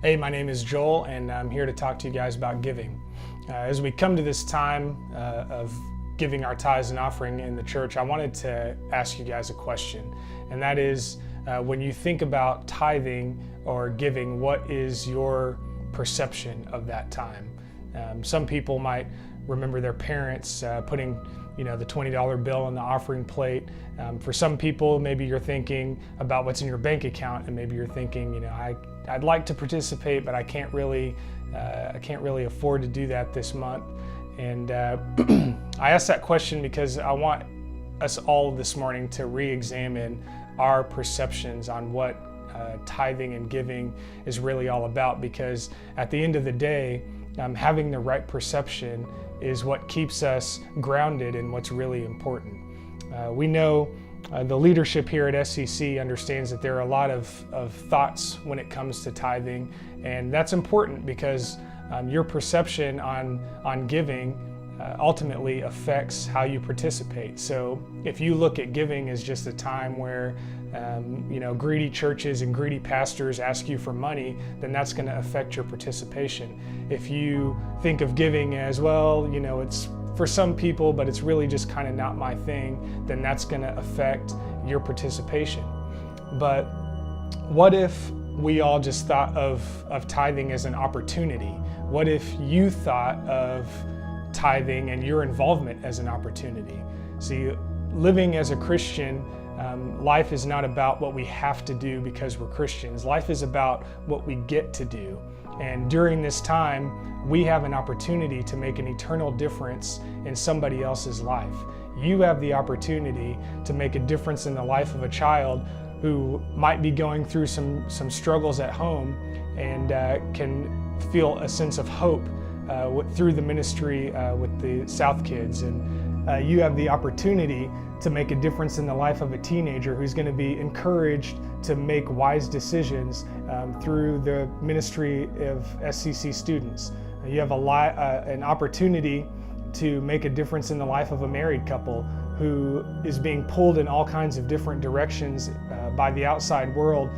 Hey, my name is Joel, and I'm here to talk to you guys about giving. As we come to this time of giving our tithes and offering in the church, I wanted to ask you guys a question, and that is, when you think about tithing or giving, what is your perception of that time? Some people might remember their parents putting the $20 bill on the offering plate. For some people, maybe you're thinking about what's in your bank account, and maybe you're thinking, I'd like to participate, but I can't really afford to do that this month. And I asked that question because I want us all this morning to re-examine our perceptions on what tithing and giving is really all about, because at the end of the day, having the right perception is what keeps us grounded in what's really important. We know the leadership here at SCC understands that there are a lot of thoughts when it comes to tithing, and that's important because your perception on giving ultimately affects how you participate. So if you look at giving as just a time where greedy churches and greedy pastors ask you for money, then that's going to affect your participation. If you think of giving as, well, it's for some people, but it's really just kind of not my thing, then that's going to affect your participation. But what if we all just thought of tithing as an opportunity? What if you thought of tithing and your involvement as an opportunity? See, living as a Christian, life is not about what we have to do because we're Christians. Life is about what we get to do. And during this time, we have an opportunity to make an eternal difference in somebody else's life. You have the opportunity to make a difference in the life of a child who might be going through some struggles at home and can feel a sense of hope through the ministry with the South Kids. And you have the opportunity to make a difference in the life of a teenager who's going to be encouraged to make wise decisions through the ministry of SCC students. You have an opportunity to make a difference in the life of a married couple who is being pulled in all kinds of different directions by the outside world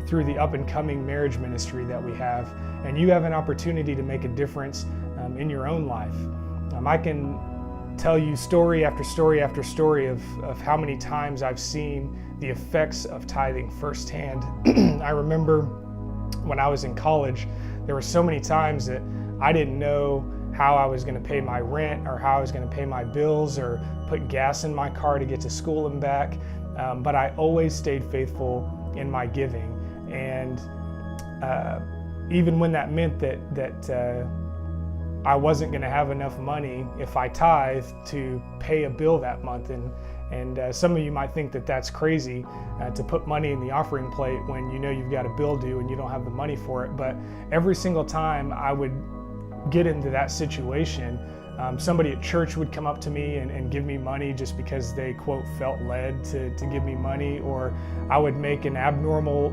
through the up-and-coming marriage ministry that we have. And you have an opportunity to make a difference in your own life. I can tell you story after story after story of how many times I've seen the effects of tithing firsthand. I remember when I was in college, there were so many times that I didn't know how I was going to pay my rent or how I was going to pay my bills or put gas in my car to get to school and back. But I always stayed faithful in my giving. And even when that meant that I wasn't going to have enough money if I tithed to pay a bill that month. And some of you might think that that's crazy to put money in the offering plate when you've got a bill due and you don't have the money for it. But every single time I would get into that situation, somebody at church would come up to me and give me money just because they, quote, felt led to give me money, or I would make an abnormal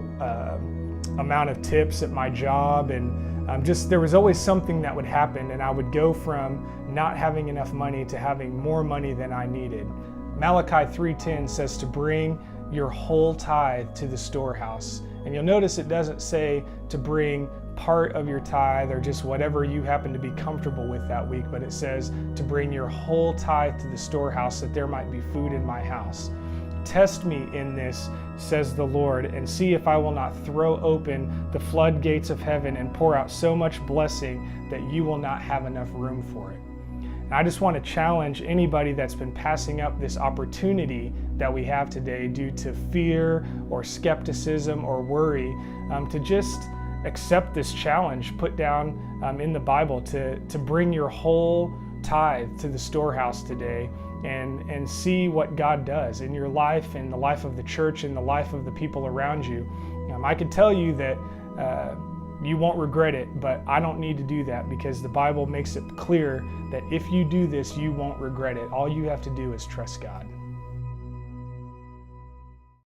amount of tips at my job, and there was always something that would happen, and I would go from not having enough money to having more money than I needed. Malachi 3:10 says to bring your whole tithe to the storehouse. And you'll notice it doesn't say to bring part of your tithe or just whatever you happen to be comfortable with that week, but it says to bring your whole tithe to the storehouse that there might be food in my house. Test me in this, says the Lord, and see if I will not throw open the floodgates of heaven and pour out so much blessing that you will not have enough room for it. And I just want to challenge anybody that's been passing up this opportunity that we have today due to fear or skepticism or worry, to just accept this challenge put down in the Bible to bring your whole tithe to the storehouse today and see what God does in your life, in the life of the church, in the life of the people around you. I could tell you that you won't regret it, but I don't need to do that because the Bible makes it clear that if you do this, you won't regret it. All you have to do is trust God.